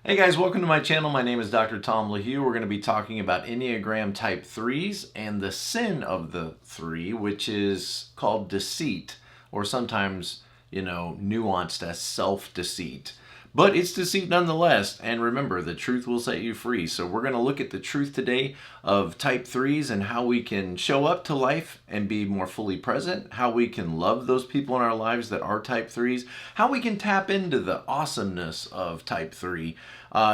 Hey guys, welcome to my channel. My name is Dr. Tom LaHue. We're going to be talking about Enneagram Type 3s and the sin of the 3, which is called deceit, or sometimes, nuanced as self-deceit. But it's deceit nonetheless, and remember, the truth will set you free. So we're going to look at the truth today of Type 3s and how we can show up to life and be more fully present, how we can love those people in our lives that are Type 3s, how we can tap into the awesomeness of Type 3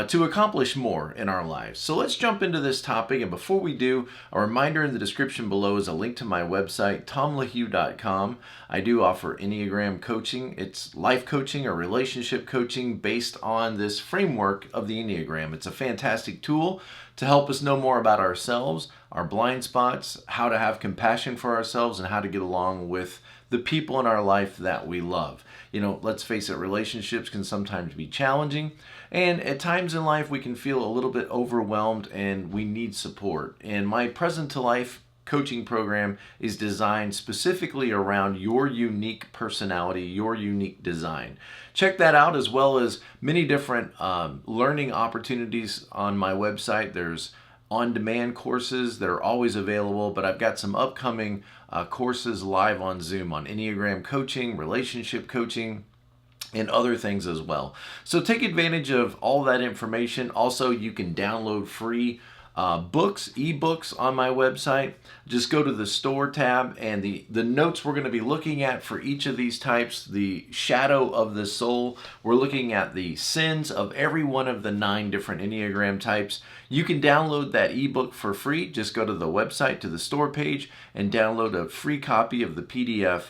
to accomplish more in our lives. So let's jump into this topic, and before we do, a reminder in the description below is a link to my website, tomlahue.com. I do offer Enneagram coaching. It's life coaching or relationship coaching based on this framework of the Enneagram. It's a fantastic tool to help us know more about ourselves, our blind spots, how to have compassion for ourselves, and how to get along with the people in our life that we love. Let's face it, relationships can sometimes be challenging, and at times in life we can feel a little bit overwhelmed and we need support. And my Present to Life coaching program is designed specifically around your unique personality, your unique design. Check that out, as well as many different learning opportunities on my website. There's on-demand courses that are always available, but I've got some upcoming courses live on Zoom on Enneagram coaching, relationship coaching, and other things as well. So take advantage of all that information. Also, you can download free ebooks on my website. Just go to the store tab, and the notes we're going to be looking at for each of these types: the shadow of the soul. We're looking at the sins of every one of the 9 different Enneagram types. You can download that ebook for free. Just go to the website, to the store page, and download a free copy of the PDF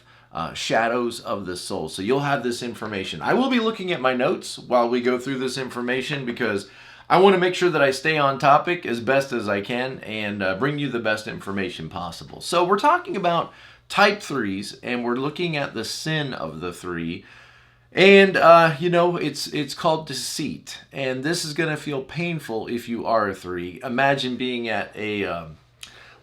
Shadows of the Soul. So you'll have this information. I will be looking at my notes while we go through this information, because I want to make sure that I stay on topic as best as I can and bring you the best information possible. So we're talking about Type 3s, and we're looking at the sin of the 3. And, it's called deceit. And this is going to feel painful if you are a 3. Imagine being at a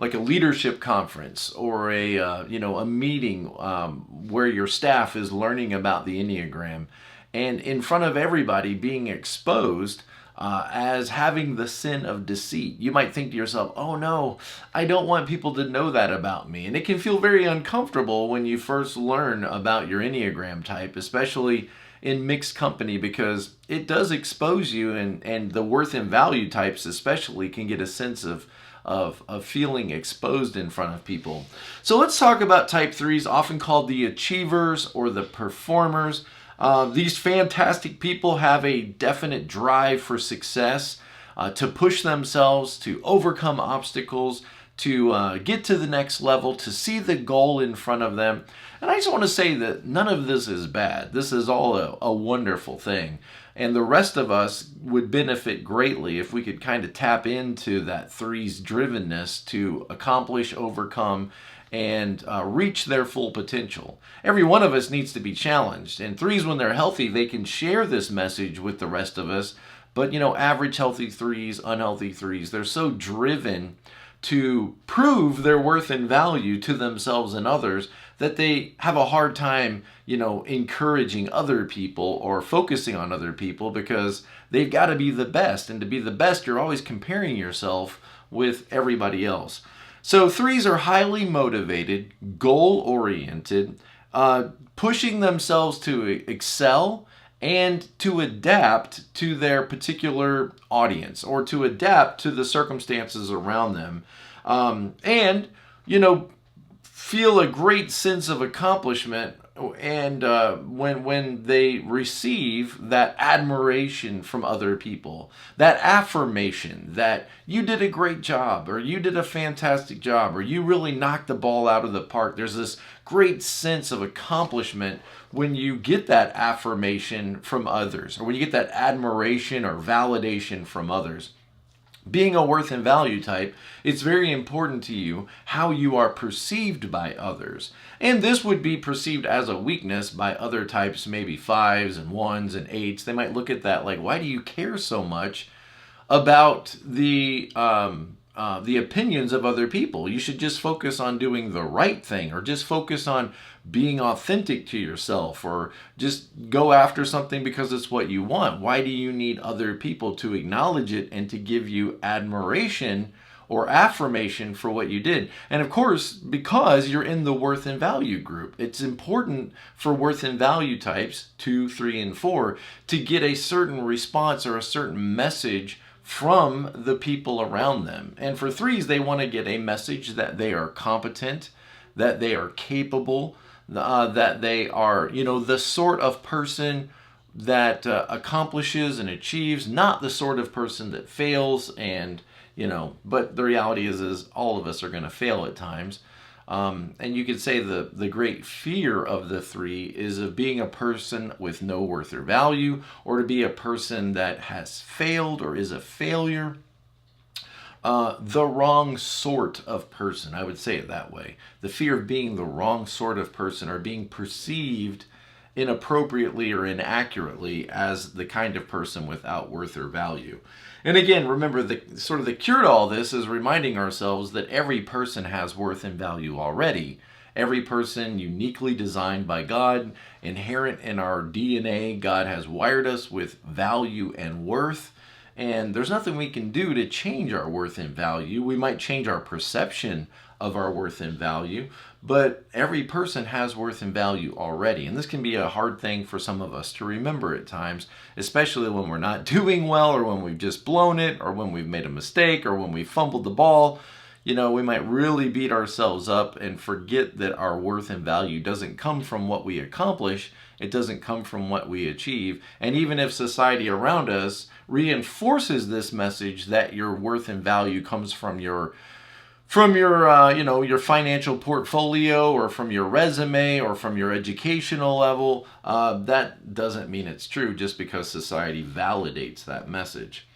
leadership conference or a meeting where your staff is learning about the Enneagram, and in front of everybody being exposed as having the sin of deceit. You might think to yourself, oh no, I don't want people to know that about me. And it can feel very uncomfortable when you first learn about your Enneagram type, especially in mixed company, because it does expose you, and the worth and value types especially can get a sense of feeling exposed in front of people. So let's talk about Type 3s, often called the achievers or the performers. These fantastic people have a definite drive for success, to push themselves, to overcome obstacles, to get to the next level, to see the goal in front of them. And I just want to say that none of this is bad. This is all a wonderful thing. And the rest of us would benefit greatly if we could kind of tap into that 3's drivenness to accomplish, overcome, and reach their full potential. Every one of us needs to be challenged. And 3s, when they're healthy, they can share this message with the rest of us. But, average healthy 3s, unhealthy 3s, they're so driven to prove their worth and value to themselves and others that they have a hard time, encouraging other people or focusing on other people, because they've got to be the best. And to be the best, you're always comparing yourself with everybody else. So 3s are highly motivated, goal-oriented, pushing themselves to excel and to adapt to their particular audience, or to adapt to the circumstances around them, and feel a great sense of accomplishment, and when they receive that admiration from other people, that affirmation that you did a great job, or you did a fantastic job, or you really knocked the ball out of the park. There's this great sense of accomplishment when you get that affirmation from others, or when you get that admiration or validation from others. Being a worth and value type, it's very important to you how you are perceived by others. And this would be perceived as a weakness by other types, maybe 5s and 1s and 8s. They might look at that like, why do you care so much about the the opinions of other people. You should just focus on doing the right thing, or just focus on being authentic to yourself, or just go after something because it's what you want. Why do you need other people to acknowledge it and to give you admiration or affirmation for what you did? And of course, because you're in the worth and value group, it's important for worth and value types 2, 3, and 4 to get a certain response or a certain message from the people around them. And for 3s, they want to get a message that they are competent, that they are capable, that they are, the sort of person that accomplishes and achieves, not the sort of person that fails. And but the reality is all of us are going to fail at times. And you could say the great fear of the 3 is of being a person with no worth or value, or to be a person that has failed or is a failure. The wrong sort of person, I would say it that way. The fear of being the wrong sort of person, or being perceived inappropriately or inaccurately as the kind of person without worth or value. And again, remember, the cure to all this is reminding ourselves that every person has worth and value already. Every person uniquely designed by God, inherent in our DNA. God has wired us with value and worth. And there's nothing we can do to change our worth and value. We might change our perception of our worth and value, but every person has worth and value already. And this can be a hard thing for some of us to remember at times, especially when we're not doing well, or when we've just blown it, or when we've made a mistake, or when we fumbled the ball. We might really beat ourselves up and forget that our worth and value doesn't come from what we accomplish. It doesn't come from what we achieve. And even if society around us reinforces this message that your worth and value comes from your financial portfolio, or from your resume, or from your educational level, that doesn't mean it's true just because society validates that message.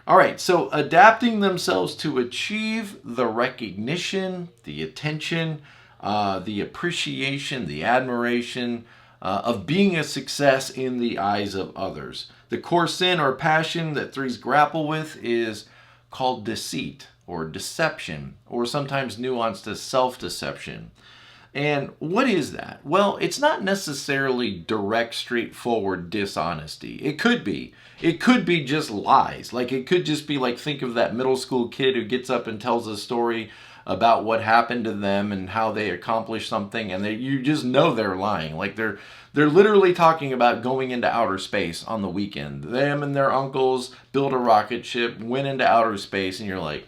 All right, so adapting themselves to achieve the recognition, the attention, the appreciation, the admiration of being a success in the eyes of others. The core sin or passion that 3s grapple with is called deceit, or deception, or sometimes nuanced as self-deception. And what is that? Well, it's not necessarily direct, straightforward dishonesty. It could be. It could be just lies. Like, it could just be like, think of that middle school kid who gets up and tells a story about what happened to them and how they accomplished something, and you just know they're lying. Like, they're literally talking about going into outer space on the weekend. Them and their uncles built a rocket ship, went into outer space, and you're like,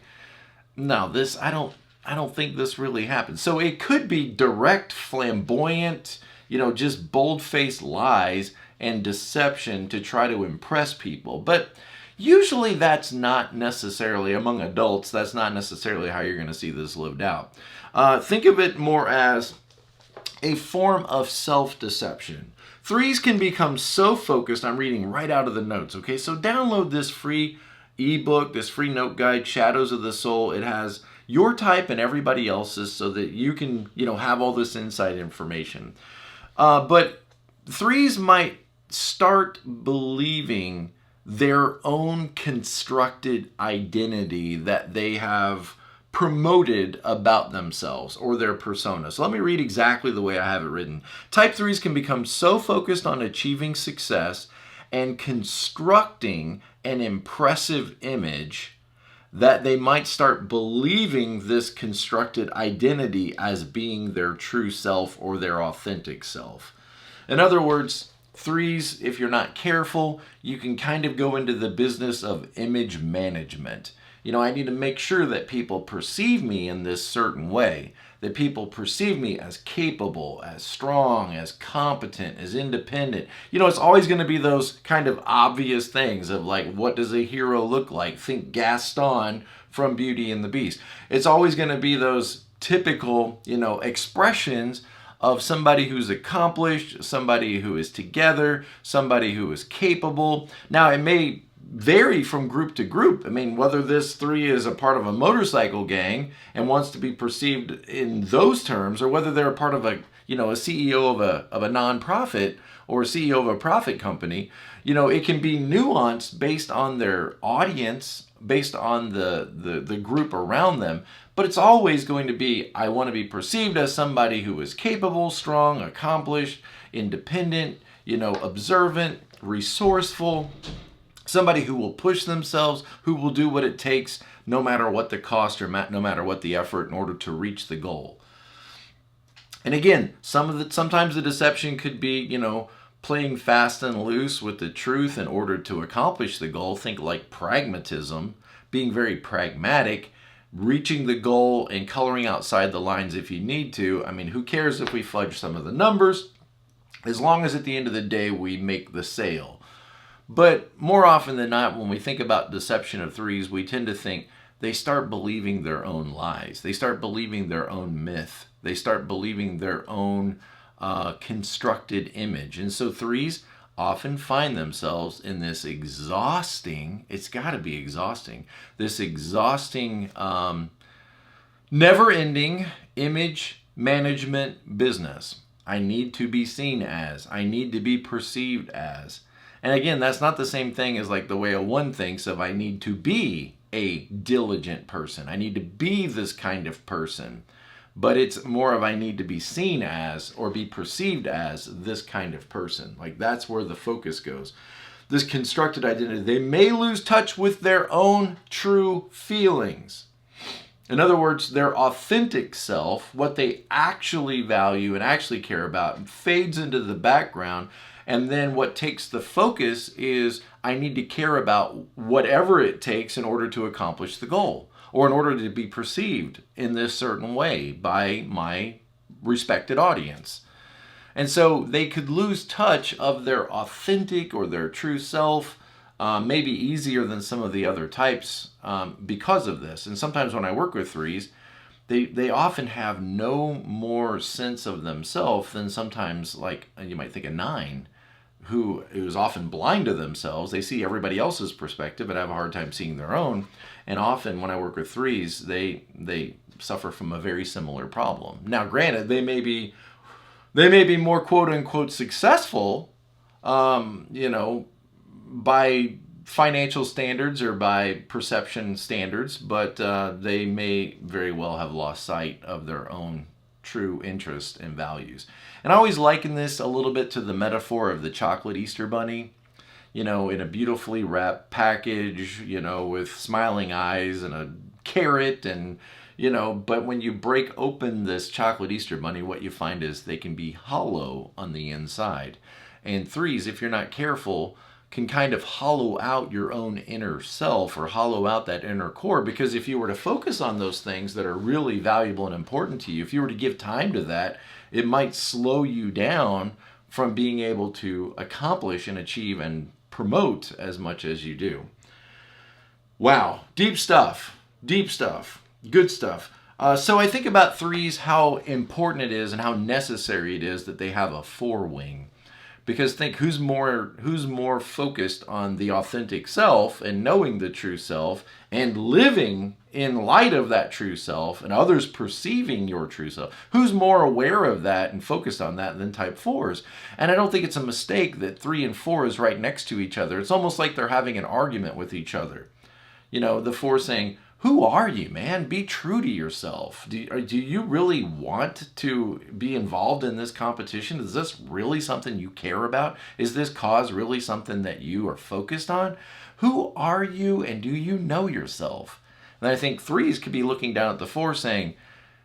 no, I don't think this really happened. So it could be direct, flamboyant, just bold-faced lies and deception to try to impress people. But usually that's not necessarily, among adults, that's not necessarily how you're going to see this lived out. Think of it more as a form of self-deception. 3s can become so focused, I'm reading right out of the notes, okay? So download this free ebook, this free note guide, Shadows of the Soul. It has your type and everybody else's, so that you can, have all this inside information. But 3s might start believing their own constructed identity that they have promoted about themselves, or their persona. So let me read exactly the way I have it written. Type 3s can become so focused on achieving success and constructing an impressive image that they might start believing this constructed identity as being their true self, or their authentic self. In other words, 3s, if you're not careful, you can kind of go into the business of image management. I need to make sure that people perceive me in this certain way, that people perceive me as capable, as strong, as competent, as independent. It's always going to be those kind of obvious things of, like, what does a hero look like? Think Gaston from Beauty and the Beast. It's always going to be those typical, expressions of somebody who's accomplished, somebody who is together, somebody who is capable. Now, it may vary from group to group. I mean, whether this 3 is a part of a motorcycle gang and wants to be perceived in those terms, or whether they're a part of a a CEO of a nonprofit or a CEO of a profit company, it can be nuanced based on their audience, based on the group around them. But it's always going to be, I want to be perceived as somebody who is capable, strong, accomplished, independent, observant, resourceful, somebody who will push themselves, who will do what it takes no matter what the cost or no matter what the effort in order to reach the goal. And again, sometimes the deception could be, playing fast and loose with the truth in order to accomplish the goal. Think like pragmatism, being very pragmatic, reaching the goal and coloring outside the lines if you need to. I mean, who cares if we fudge some of the numbers, as long as at the end of the day we make the sale. But more often than not, when we think about deception of threes, we tend to think they start believing their own lies. They start believing their own myth. They start believing their own constructed image. And so threes often find themselves in this exhausting, it's got to be exhausting, this exhausting, never-ending image management business. I need to be seen as. I need to be perceived as. And again, that's not the same thing as like the way a one thinks of I need to be a diligent person. I need to be this kind of person. But it's more of I need to be seen as or be perceived as this kind of person. Like that's where the focus goes. This constructed identity. They may lose touch with their own true feelings. In other words, their authentic self, what they actually value and actually care about, fades into the background. And then what takes the focus is I need to care about whatever it takes in order to accomplish the goal, or in order to be perceived in this certain way by my respected audience. And so they could lose touch of their authentic or their true self, maybe easier than some of the other types because of this. And sometimes when I work with threes, they often have no more sense of themselves than sometimes, like you might think a 9, who is often blind to themselves. They see everybody else's perspective but have a hard time seeing their own. And often when I work with threes, they suffer from a very similar problem. Now, granted, they may be more quote unquote successful, by financial standards or by perception standards, but they may very well have lost sight of their own true interests and values. And I always liken this a little bit to the metaphor of the chocolate Easter bunny, in a beautifully wrapped package, with smiling eyes and a carrot and, but when you break open this chocolate Easter bunny, what you find is they can be hollow on the inside. And threes, if you're not careful, can kind of hollow out your own inner self or hollow out that inner core, because if you were to focus on those things that are really valuable and important to you, if you were to give time to that, it might slow you down from being able to accomplish and achieve and promote as much as you do. Wow, deep stuff, good stuff. So I think about threes, how important it is and how necessary it is that they have a 4-wing. Because think, who's more focused on the authentic self and knowing the true self and living in light of that true self and others perceiving your true self? Who's more aware of that and focused on that than type 4s? And I don't think it's a mistake that 3 and 4 is right next to each other. It's almost like they're having an argument with each other. The 4 saying, who are you, man? Be true to yourself. Do you really want to be involved in this competition? Is this really something you care about? Is this cause really something that you are focused on? Who are you, and do you know yourself? And I think 3s could be looking down at the 4 saying,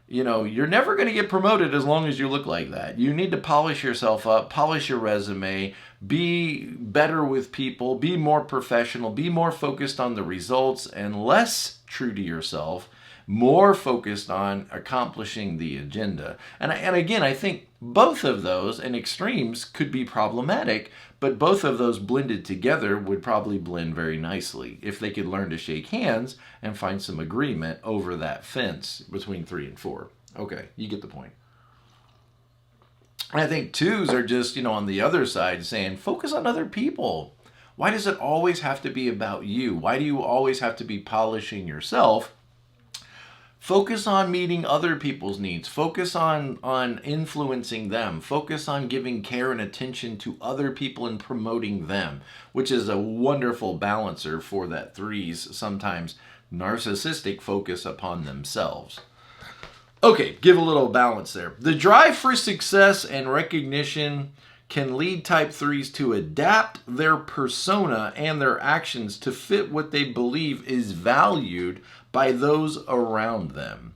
you're never going to get promoted as long as you look like that. You need to polish yourself up, polish your resume, be better with people, be more professional, be more focused on the results and less true to yourself, more focused on accomplishing the agenda. And again, I think both of those and extremes could be problematic, but both of those blended together would probably blend very nicely if they could learn to shake hands and find some agreement over that fence between 3 and 4. Okay, you get the point. And I think 2s are just, on the other side saying, focus on other people. Why does it always have to be about you? Why do you always have to be polishing yourself Focus on meeting other people's needs. Focus on influencing them. Focus on giving care and attention to other people and promoting them, which is a wonderful balancer for that 3's sometimes narcissistic focus upon themselves. Okay, give a little balance there. The drive for success and recognition can lead type 3s to adapt their persona and their actions to fit what they believe is valued by those around them.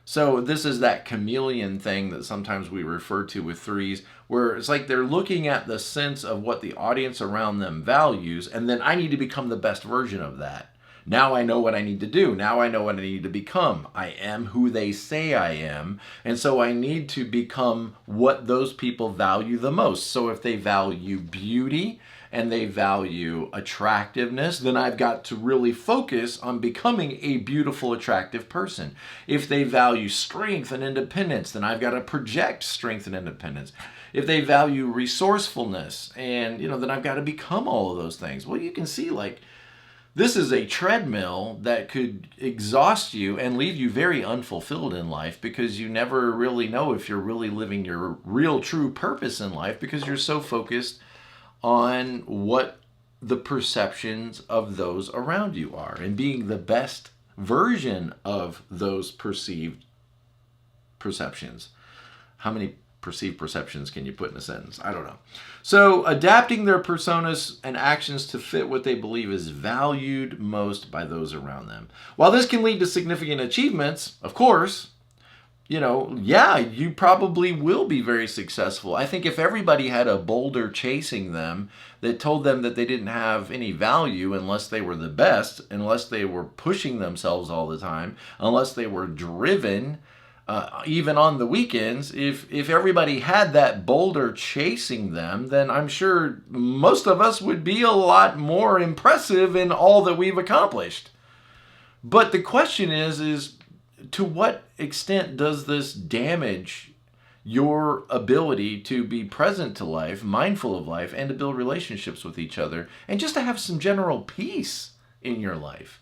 So this is that chameleon thing that sometimes we refer to with 3s, where it's like they're looking at the sense of what the audience around them values, and then I need to become the best version of that. Now I know what I need to do. Now I know what I need to become. I am who they say I am. And so I need to become what those people value the most. So if they value beauty and they value attractiveness, then I've got to really focus on becoming a beautiful, attractive person. If they value strength and independence, then I've got to project strength and independence. If they value resourcefulness, and then I've got to become all of those things. Well, you can see this is a treadmill that could exhaust you and leave you very unfulfilled in life, because you never really know if you're really living your real true purpose in life, because you're so focused on what the perceptions of those around you are and being the best version of those perceived perceptions. How many perceived perceptions can you put in a sentence? I don't know. So adapting their personas and actions to fit what they believe is valued most by those around them. While this can lead to significant achievements, of course, you probably will be very successful. I think if everybody had a boulder chasing them that told them that they didn't have any value unless they were the best, unless they were pushing themselves all the time, unless they were driven, even on the weekends, if everybody had that boulder chasing them, then I'm sure most of us would be a lot more impressive in all that we've accomplished. But the question is to what extent does this damage your ability to be present to life, mindful of life, and to build relationships with each other, and just to have some general peace in your life?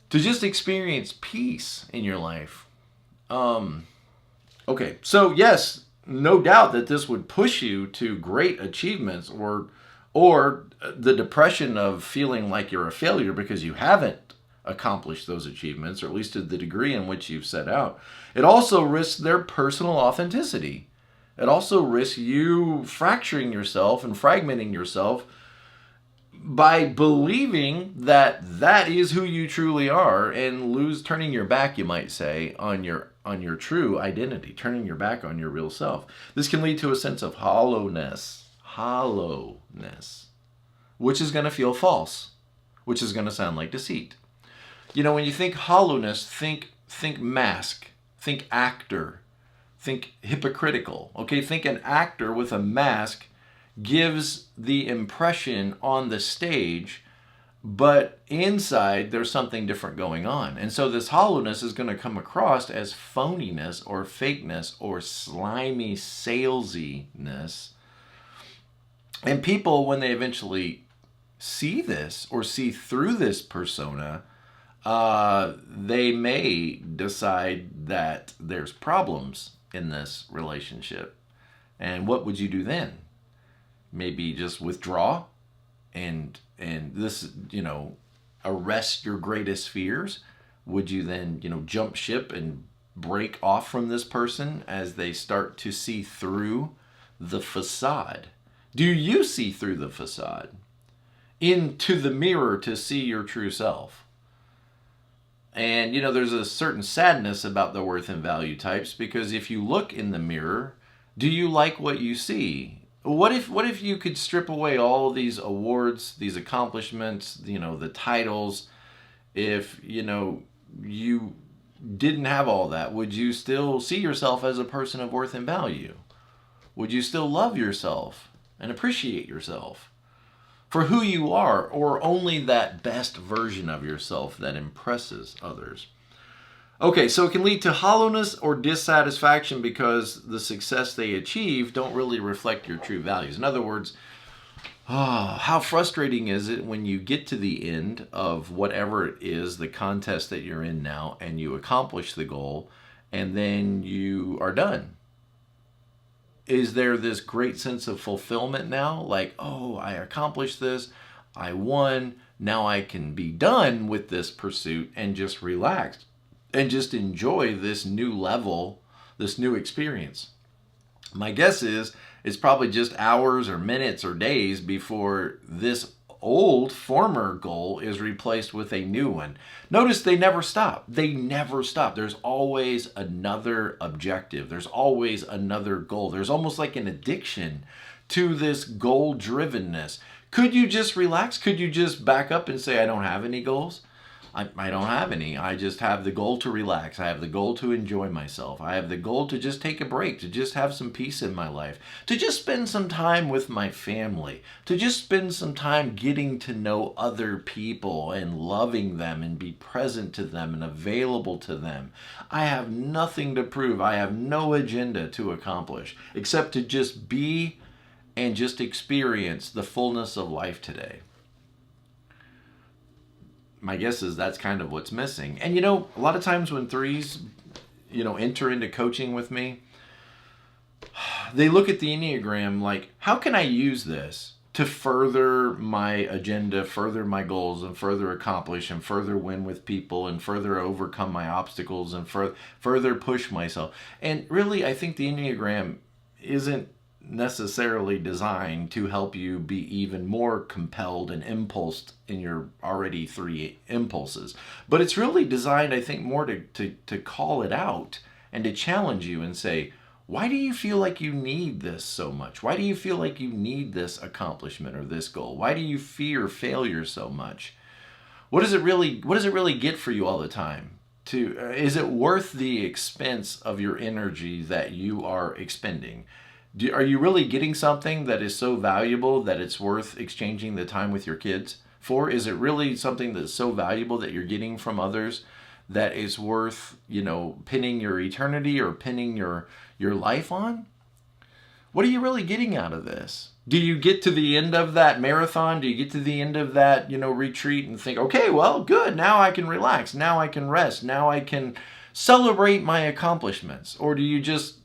To just experience peace in your life. Okay, so yes, no doubt that this would push you to great achievements, or the depression of feeling like you're a failure because you haven't accomplished those achievements, or at least to the degree in which you've set out. It also risks their personal authenticity. It also risks you fracturing yourself and fragmenting yourself by believing that that is who you truly are, and turning your back, you might say, on your true identity, turning your back on your real self. This can lead to a sense of hollowness, which is going to feel false, which is going to sound like deceit. When you think hollowness, think mask, think actor, think hypocritical. Okay, think an actor with a mask gives the impression on the stage, but inside there's something different going on. And so this hollowness is going to come across as phoniness or fakeness or slimy salesiness. And people, when they eventually see this or see through this persona, they may decide that there's problems in this relationship. And what would you do then? Maybe just withdraw and this, arrest your greatest fears? Would you then, jump ship and break off from this person as they start to see through the facade? Do you see through the facade into the mirror to see your true self? And, there's a certain sadness about the worth and value types, because if you look in the mirror, do you like what you see? What if you could strip away all these awards, these accomplishments, the titles? If, you didn't have all that, would you still see yourself as a person of worth and value? Would you still love yourself and appreciate yourself for who you are, or only that best version of yourself that impresses others? Okay, so it can lead to hollowness or dissatisfaction because the success they achieve don't really reflect your true values. In other words, Oh, how frustrating is it when you get to the end of whatever it is, the contest that you're in now, and you accomplish the goal, and then you are done? Is there this great sense of fulfillment now? Like, oh, I accomplished this, I won, now I can be done with this pursuit and just relax and just enjoy this new level, this new experience? My guess is it's probably just hours or minutes or days before this old former goal is replaced with a new one. Notice they never stop. They never stop. There's always another objective. There's always another goal. There's almost like an addiction to this goal drivenness. Could you just relax? Could you just back up and say, I don't have any goals? I don't have any. I just have the goal to relax. I have the goal to enjoy myself. I have the goal to just take a break, to just have some peace in my life, to just spend some time with my family, to just spend some time getting to know other people and loving them and be present to them and available to them. I have nothing to prove. I have no agenda to accomplish except to just be and just experience the fullness of life today. My guess is that's kind of what's missing. And a lot of times when threes, enter into coaching with me, they look at the Enneagram like, how can I use this to further my agenda, further my goals, and further accomplish, and further win with people, and further overcome my obstacles, and further push myself? And really, I think the Enneagram isn't necessarily designed to help you be even more compelled and impulsed in your already three impulses. But it's really designed, I think, more to call it out and to challenge you and say, why do you feel like you need this so much? Why do you feel like you need this accomplishment or this goal? Why do you fear failure so much? What does it really get for you all the time? Is it worth the expense of your energy that you are expending? Are you really getting something that is so valuable that it's worth exchanging the time with your kids for? Is it really something that's so valuable that you're getting from others that is worth, pinning your eternity or pinning your life on? What are you really getting out of this? Do you get to the end of that marathon? Do you get to the end of that, retreat and think, okay, well, good, now I can relax, now I can rest, now I can celebrate my accomplishments? Or do you just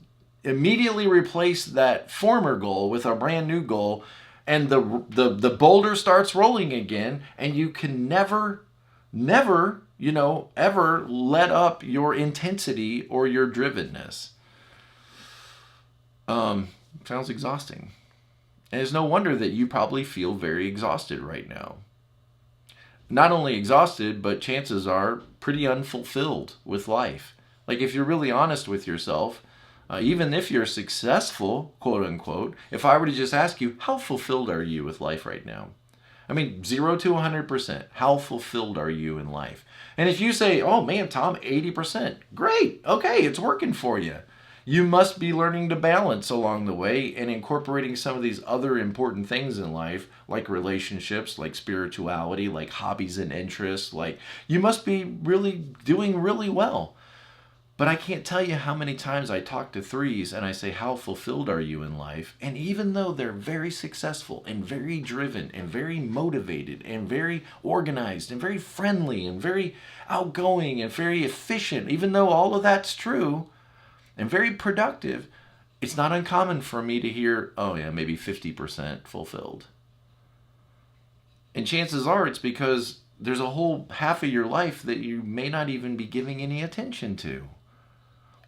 immediately replace that former goal with a brand new goal, and the boulder starts rolling again, and you can never, ever let up your intensity or your drivenness? Sounds exhausting. And it's no wonder that you probably feel very exhausted right now. Not only exhausted, but chances are pretty unfulfilled with life. Like, if you're really honest with yourself, even if you're successful, quote unquote, if I were to just ask you, how fulfilled are you with life right now? I mean, 0 to 100%. How fulfilled are you in life? And if you say, oh man, Tom, 80%, great. Okay, it's working for you. You must be learning to balance along the way and incorporating some of these other important things in life, like relationships, like spirituality, like hobbies and interests. Like, you must be really doing really well. But I can't tell you how many times I talk to threes and I say, how fulfilled are you in life? And even though they're very successful and very driven and very motivated and very organized and very friendly and very outgoing and very efficient, even though all of that's true and very productive, it's not uncommon for me to hear, oh yeah, maybe 50% fulfilled. And chances are it's because there's a whole half of your life that you may not even be giving any attention to.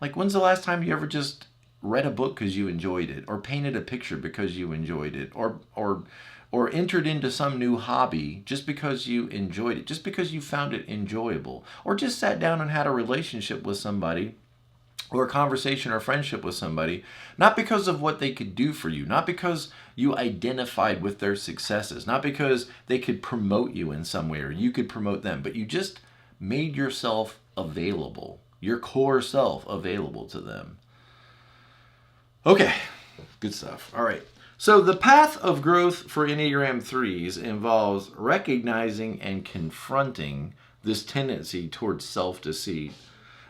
Like, when's the last time you ever just read a book because you enjoyed it, or painted a picture because you enjoyed it, or entered into some new hobby just because you enjoyed it, just because you found it enjoyable, or just sat down and had a relationship with somebody, or a conversation or friendship with somebody, not because of what they could do for you, not because you identified with their successes, not because they could promote you in some way or you could promote them, but you just made yourself available, your core self available to them. Okay, good stuff. All right. So the path of growth for Enneagram 3s involves recognizing and confronting this tendency towards self-deceit.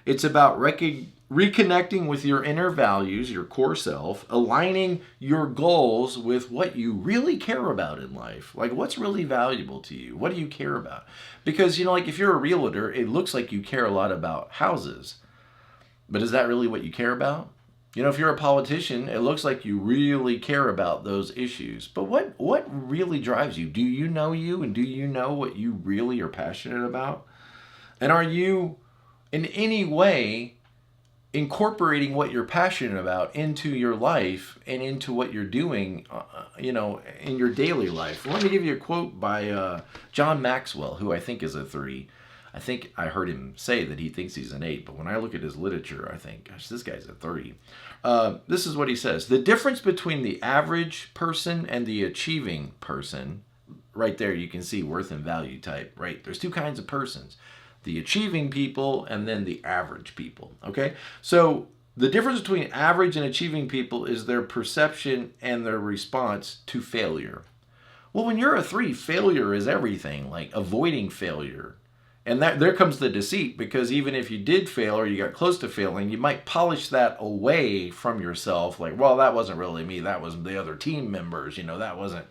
It's about reconnecting with your inner values, your core self, aligning your goals with what you really care about in life. Like, what's really valuable to you? What do you care about? Because, like, if you're a realtor, it looks like you care a lot about houses. But is that really what you care about? If you're a politician, it looks like you really care about those issues. But what really drives you? Do you know you, and do you know what you really are passionate about? And are you in any way incorporating what you're passionate about into your life and into what you're doing, in your daily life? Let me give you a quote by John Maxwell, who I think is a 3. I think I heard him say that he thinks he's an 8, but when I look at his literature, I think, gosh, this guy's a 3. This is what he says. The difference between the average person and the achieving person, right there you can see worth and value type, right? There's 2 kinds of persons. The achieving people and then the average people, okay? So the difference between average and achieving people is their perception and their response to failure. Well, when you're a 3, failure is everything, like avoiding failure. And there comes the deceit, because even if you did fail or you got close to failing, you might polish that away from yourself. Like, well, that wasn't really me. That was the other team members. That wasn't.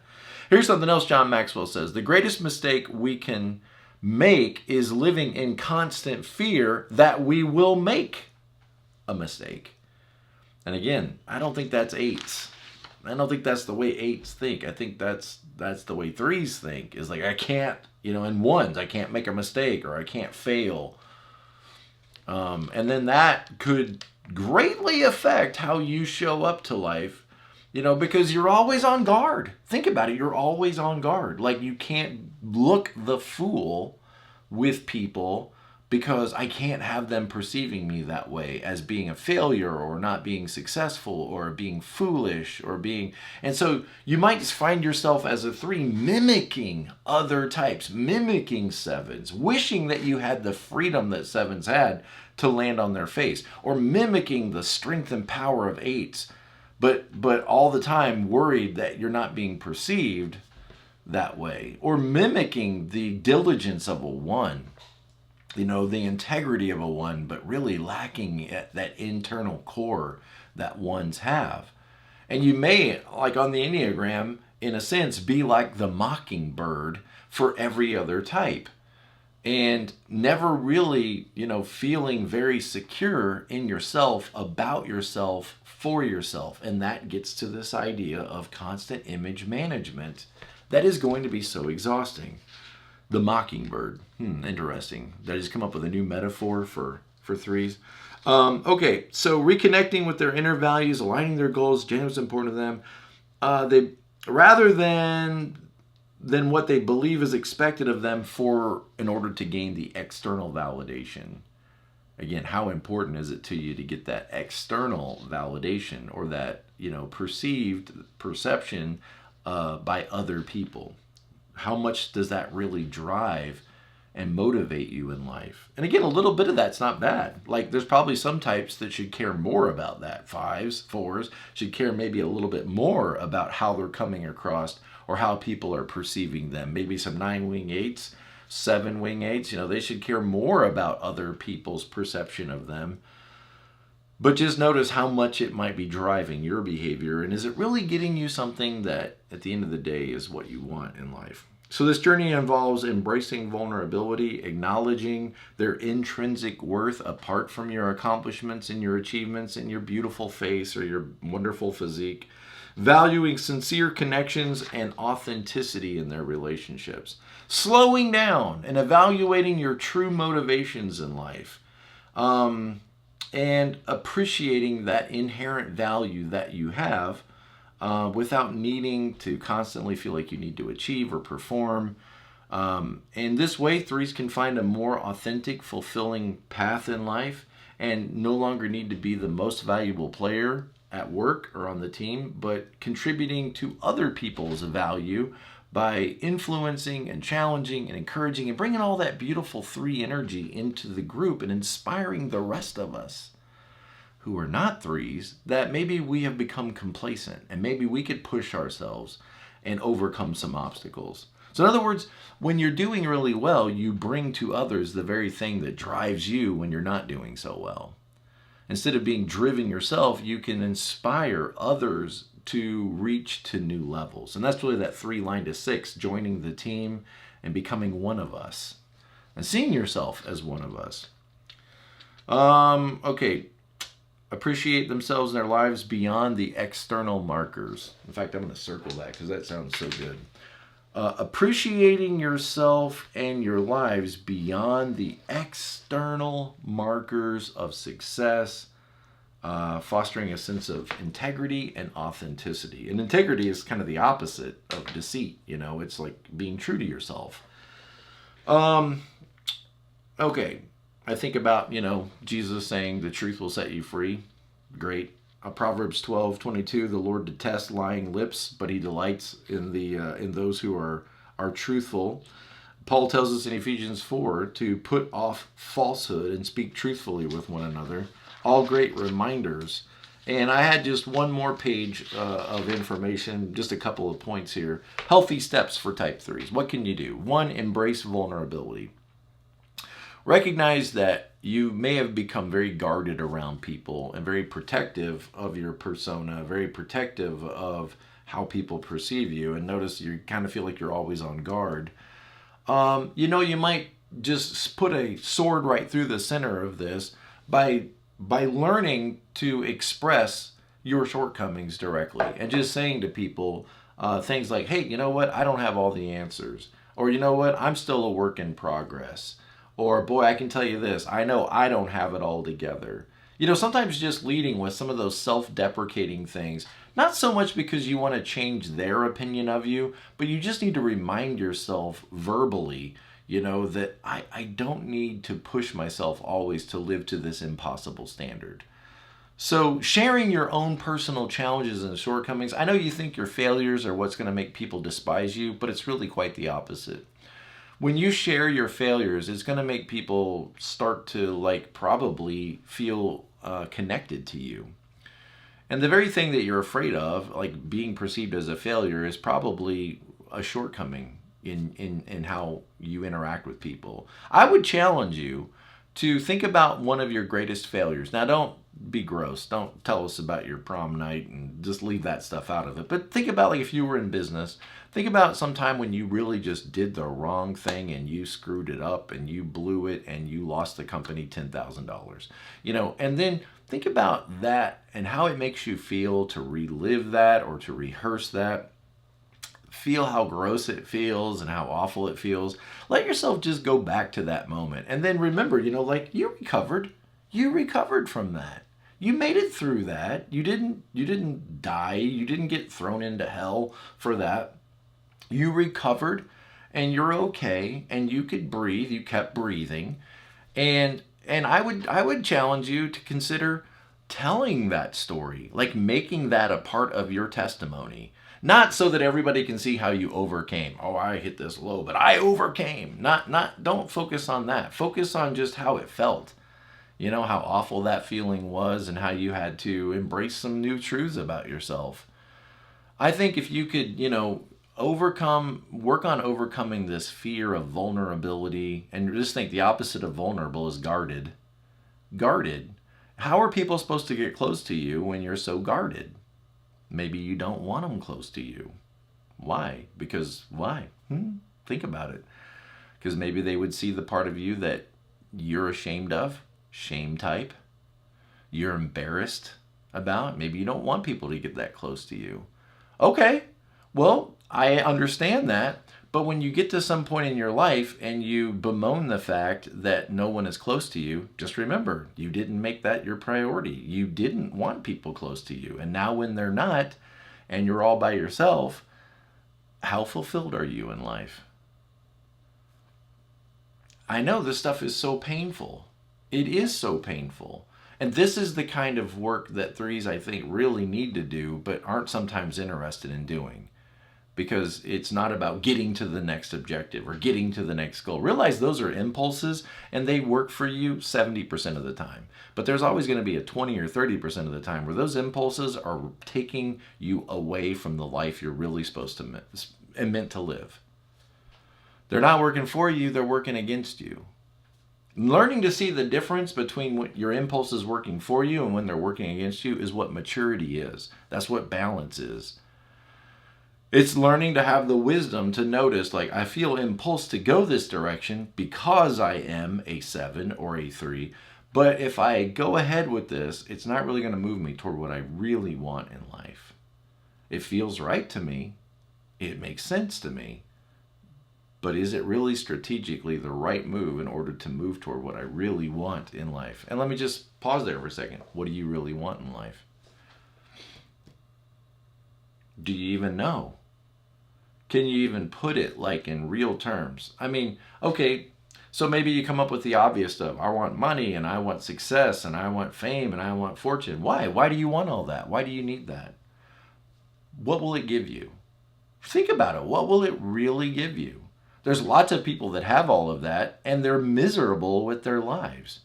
Here's something else John Maxwell says. The greatest mistake we can make is living in constant fear that we will make a mistake. And again, I don't think that's 8s. I don't think that's the way 8s think. I think that's the way 3s think. Is like, I can't, and 1s, I can't make a mistake, or I can't fail. And then that could greatly affect how you show up to life, because you're always on guard. Think about it. You're always on guard. Like, you can't look the fool with people, because I can't have them perceiving me that way, as being a failure or not being successful or being foolish or being... And so you might find yourself as a 3 mimicking other types, mimicking 7s, wishing that you had the freedom that 7s had to land on their face, or mimicking the strength and power of 8s, but all the time worried that you're not being perceived that way, or mimicking the diligence of a 1. The integrity of a 1, but really lacking at that internal core that 1s have. And you may, like on the Enneagram, in a sense, be like the mockingbird for every other type. And never really, feeling very secure in yourself, about yourself, for yourself. And that gets to this idea of constant image management that is going to be so exhausting. The mockingbird. Interesting. Did I just come up with a new metaphor for 3s? Okay, so reconnecting with their inner values, aligning their goals, genuinely what's important to them. They rather than what they believe is expected of them in order to gain the external validation. Again, how important is it to you to get that external validation, or that perceived perception by other people? How much does that really drive and motivate you in life? And again, a little bit of that's not bad. Like, there's probably some types that should care more about that. 5s, 4s should care maybe a little bit more about how they're coming across, or how people are perceiving them. Maybe some 9-wing 8s, 7-wing 8s, they should care more about other people's perception of them. But just notice how much it might be driving your behavior, and is it really getting you something that at the end of the day is what you want in life? So this journey involves embracing vulnerability, acknowledging their intrinsic worth apart from your accomplishments and your achievements and your beautiful face or your wonderful physique, valuing sincere connections and authenticity in their relationships, slowing down and evaluating your true motivations in life, and appreciating that inherent value that you have, without needing to constantly feel like you need to achieve or perform. In this way, 3s can find a more authentic, fulfilling path in life, and no longer need to be the most valuable player at work or on the team, but contributing to other people's value by influencing and challenging and encouraging and bringing all that beautiful 3 energy into the group and inspiring the rest of us who are not 3s, that maybe we have become complacent and maybe we could push ourselves and overcome some obstacles. So in other words, when you're doing really well, you bring to others the very thing that drives you when you're not doing so well. Instead of being driven yourself, you can inspire others to reach to new levels. And that's really that 3 line to 6, joining the team and becoming one of us and seeing yourself as one of us. Okay. Appreciate themselves and their lives beyond the external markers. In fact, I'm going to circle that because that sounds so good. Appreciating yourself and your lives beyond the external markers of success, fostering a sense of integrity and authenticity. And integrity is kind of the opposite of deceit. You know, it's like being true to yourself. Okay. I think about, Jesus saying the truth will set you free. Great. Proverbs 12:22, the Lord detests lying lips, but he delights in those who are truthful. Paul tells us in Ephesians 4 to put off falsehood and speak truthfully with one another. All great reminders. And I had just one more page of information, just a couple of points here. Healthy steps for type 3s. What can you do? 1, embrace vulnerability. Recognize that you may have become very guarded around people and very protective of your persona, very protective of how people perceive you. And notice you kind of feel like you're always on guard. You might just put a sword right through the center of this by learning to express your shortcomings directly and just saying to people things like, hey, you know what? I don't have all the answers. Or, you know what? I'm still a work in progress. Or, boy, I can tell you this, I know I don't have it all together. Sometimes just leading with some of those self-deprecating things, not so much because you want to change their opinion of you, but you just need to remind yourself verbally, that I don't need to push myself always to live to this impossible standard. So sharing your own personal challenges and shortcomings, I know you think your failures are what's going to make people despise you, but it's really quite the opposite. When you share your failures, it's going to make people start to probably feel connected to you. And the very thing that you're afraid of, like being perceived as a failure, is probably a shortcoming in how you interact with people. I would challenge you to think about one of your greatest failures. Now, don't be gross. Don't tell us about your prom night and just leave that stuff out of it. But think about if you were in business, think about some time when you really just did the wrong thing and you screwed it up and you blew it and you lost the company $10,000. And then think about that and how it makes you feel to relive that or to rehearse that. Feel how gross it feels and how awful it feels. Let yourself just go back to that moment. And then remember, you recovered. You recovered from that. You made it through that. You didn't die. You didn't get thrown into hell for that. You recovered and you're okay and you could breathe. You kept breathing. And I would challenge you to consider telling that story, making that a part of your testimony. Not so that everybody can see how you overcame. Oh, I hit this low, but I overcame. Don't focus on that. Focus on just how it felt. How awful that feeling was and how you had to embrace some new truths about yourself. I think if you could, work on overcoming this fear of vulnerability, and just think the opposite of vulnerable is guarded. Guarded. How are people supposed to get close to you when you're so guarded? Maybe you don't want them close to you. Why? Because why? Think about it. Because maybe they would see the part of you that you're ashamed of, shame type. You're embarrassed about. Maybe you don't want people to get that close to you. Okay, well, I understand that. But when you get to some point in your life and you bemoan the fact that no one is close to you, just remember, you didn't make that your priority. You didn't want people close to you. And now when they're not, and you're all by yourself, how fulfilled are you in life? I know this stuff is so painful. It is so painful. And this is the kind of work that threes, I think, really need to do, but aren't sometimes interested in doing. Because it's not about getting to the next objective or getting to the next goal. Realize those are impulses and they work for you 70% of the time. But there's always going to be a 20 or 30% of the time where those impulses are taking you away from the life you're really supposed to and meant to live. They're not working for you, they're working against you. Learning to see the difference between what your impulse is working for you and when they're working against you is what maturity is. That's what balance is. It's learning to have the wisdom to notice, like, I feel impulse to go this direction because I am a 7 or a 3. But if I go ahead with this, it's not really going to move me toward what I really want in life. It feels right to me. It makes sense to me. But is it really strategically the right move in order to move toward what I really want in life? And let me just pause there for a second. What do you really want in life? Do you even know? Can you even put it like in real terms? I mean, okay, so maybe you come up with the obvious stuff. I want money and I want success and I want fame and I want fortune. Why? Why do you want all that? Why do you need that? What will it give you? Think about it. What will it really give you? There's lots of people that have all of that and they're miserable with their lives.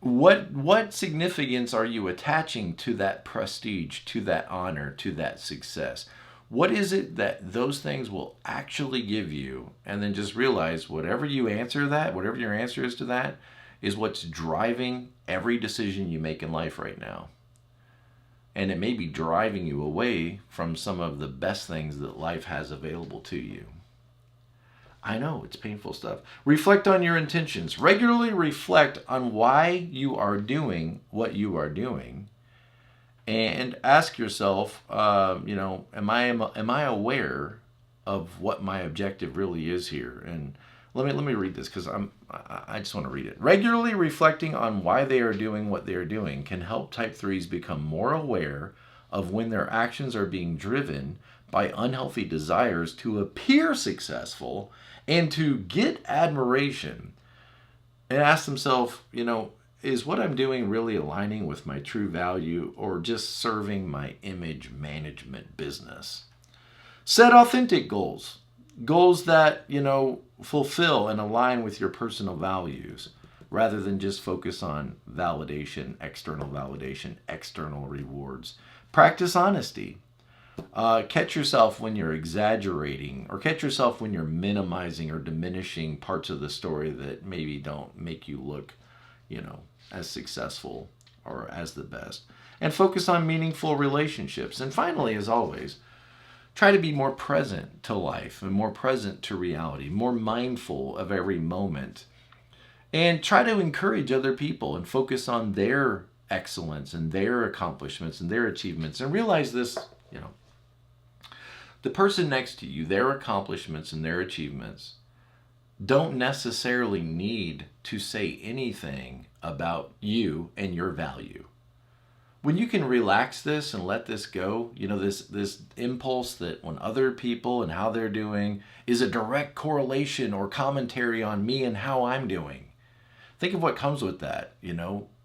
What significance are you attaching to that prestige, to that honor, to that success? What is it that those things will actually give you? And then just realize whatever you answer that, whatever your answer is to that, is what's driving every decision you make in life right now. And it may be driving you away from some of the best things that life has available to you. I know, it's painful stuff. Reflect on your intentions. Regularly reflect on why you are doing what you are doing. And ask yourself, am I aware of what my objective really is here? And let me read this because I just want to read it. Regularly reflecting on why they are doing what they are doing can help type 3s become more aware of when their actions are being driven by unhealthy desires to appear successful and to get admiration, and ask themselves, is what I'm doing really aligning with my true value or just serving my image management business? Set authentic goals. Goals that, fulfill and align with your personal values rather than just focus on validation, external rewards. Practice honesty. Catch yourself when you're exaggerating or catch yourself when you're minimizing or diminishing parts of the story that maybe don't make you look, as successful or as the best. And focus on meaningful relationships. And finally, as always, try to be more present to life and more present to reality, more mindful of every moment. And try to encourage other people and focus on their excellence and their accomplishments and their achievements. And realize this, the person next to you, their accomplishments and their achievements don't necessarily need to say anything about you and your value. When you can relax this and let this go, this impulse that when other people and how they're doing is a direct correlation or commentary on me and how I'm doing. Think of what comes with that,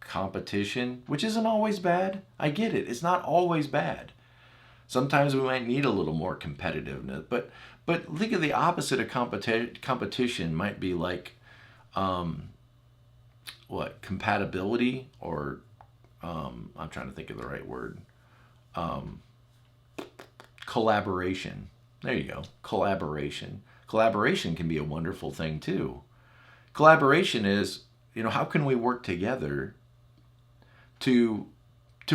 competition, which isn't always bad. I get it. It's not always bad. Sometimes we might need a little more competitiveness, but think of the opposite of competition might be like, compatibility or, I'm trying to think of the right word, collaboration. There you go, collaboration. Collaboration can be a wonderful thing too. Collaboration is, how can we work together to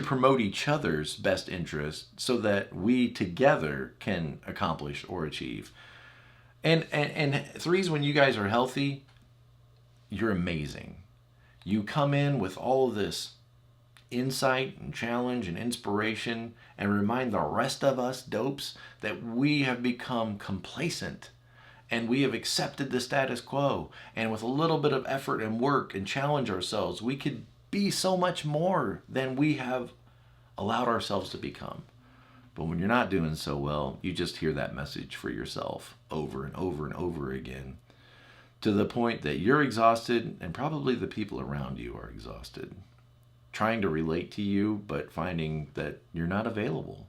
promote each other's best interest so that we together can accomplish or achieve. And 3s, when you guys are healthy, you're amazing. You come in with all of this insight and challenge and inspiration and remind the rest of us dopes that we have become complacent and we have accepted the status quo. And with a little bit of effort and work and challenge ourselves, we could be so much more than we have allowed ourselves to become. But when you're not doing so well, you just hear that message for yourself over and over and over again, to the point that you're exhausted and probably the people around you are exhausted, trying to relate to you, but finding that you're not available.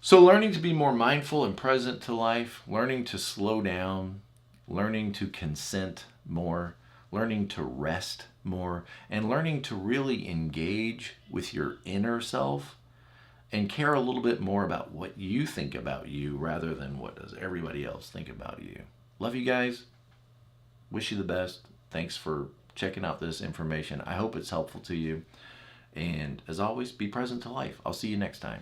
So learning to be more mindful and present to life, learning to slow down, learning to consent more, learning to rest more, and learning to really engage with your inner self and care a little bit more about what you think about you rather than what does everybody else think about you. Love you guys. Wish you the best. Thanks for checking out this information. I hope it's helpful to you. And as always, be present to life. I'll see you next time.